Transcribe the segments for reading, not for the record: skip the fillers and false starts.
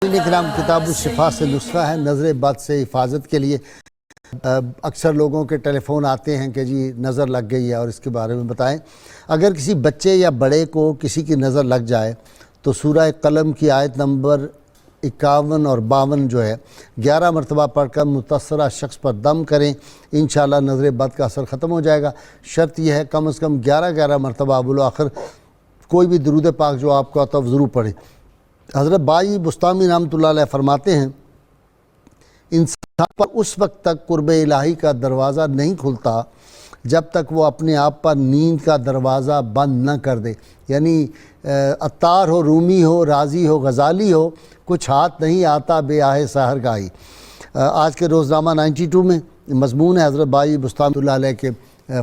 کرام کتاب الشفا سے نسخہ ہے نظر بد سے حفاظت کے لیے۔ اکثر لوگوں کے ٹیلی فون آتے ہیں کہ جی نظر لگ گئی ہے اور اس کے بارے میں بتائیں۔ اگر کسی بچے یا بڑے کو کسی کی نظر لگ جائے تو سورہ قلم کی آیت نمبر 51 اور 52 جو ہے 11 مرتبہ پڑھ کر متاثرہ شخص پر دم کریں، انشاءاللہ نظر بد کا اثر ختم ہو جائے گا۔ شرط یہ ہے کم از کم 11 مرتبہ اول و آخر کوئی بھی درود پاک جو آپ کو آتا ہے ضرور پڑھیں۔ حضرت بائی بستامی رحمۃ اللہ علیہ فرماتے ہیں انسان پر اس وقت تک قرب الہی کا دروازہ نہیں کھلتا جب تک وہ اپنے آپ پر نیند کا دروازہ بند نہ کر دے، یعنی عطار ہو، رومی ہو، رازی ہو، غزالی ہو، کچھ ہاتھ نہیں آتا بے آہ سحر گاہی۔ آج کے روزنامہ 92 میں مضمون ہے حضرت بائی بستامی اللہ علیہ کے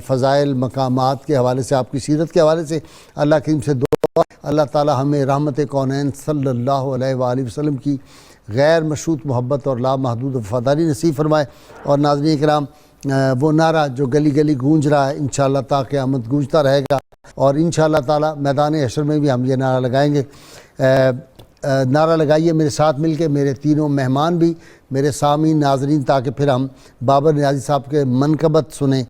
فضائل مقامات کے حوالے سے، آپ کی سیرت کے حوالے سے۔ اللہ کریم سے دعا اللہ تعالی ہمیں رحمت کونین صلی اللہ علیہ وآلہ وسلم کی غیر مشروط محبت اور لامحدود وفاداری نصیب فرمائے۔ اور ناظرین کرام، وہ نعرہ جو گلی گلی گونج رہا ہے انشاءاللہ تا قیامت گونجتا رہے گا، اور انشاءاللہ تعالی میدان حشر میں بھی ہم یہ نعرہ لگائیں گے۔ نعرہ لگائیے میرے ساتھ مل کے، میرے تینوں مہمان بھی، میرے سامعین ناظرین، تاکہ پھر ہم بابر نیازی صاحب کے منقبت سنیں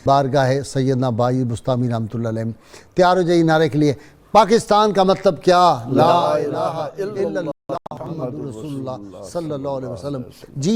بارگاہ سیدنا بائی بستامی رحمۃ اللہ علیہ۔ تیار ہو جائیے نعرے کے لیے۔ پاکستان کا مطلب کیا؟ لا الہ الا اللہ محمد رسول اللہ صلی اللہ علیہ وسلم۔ جی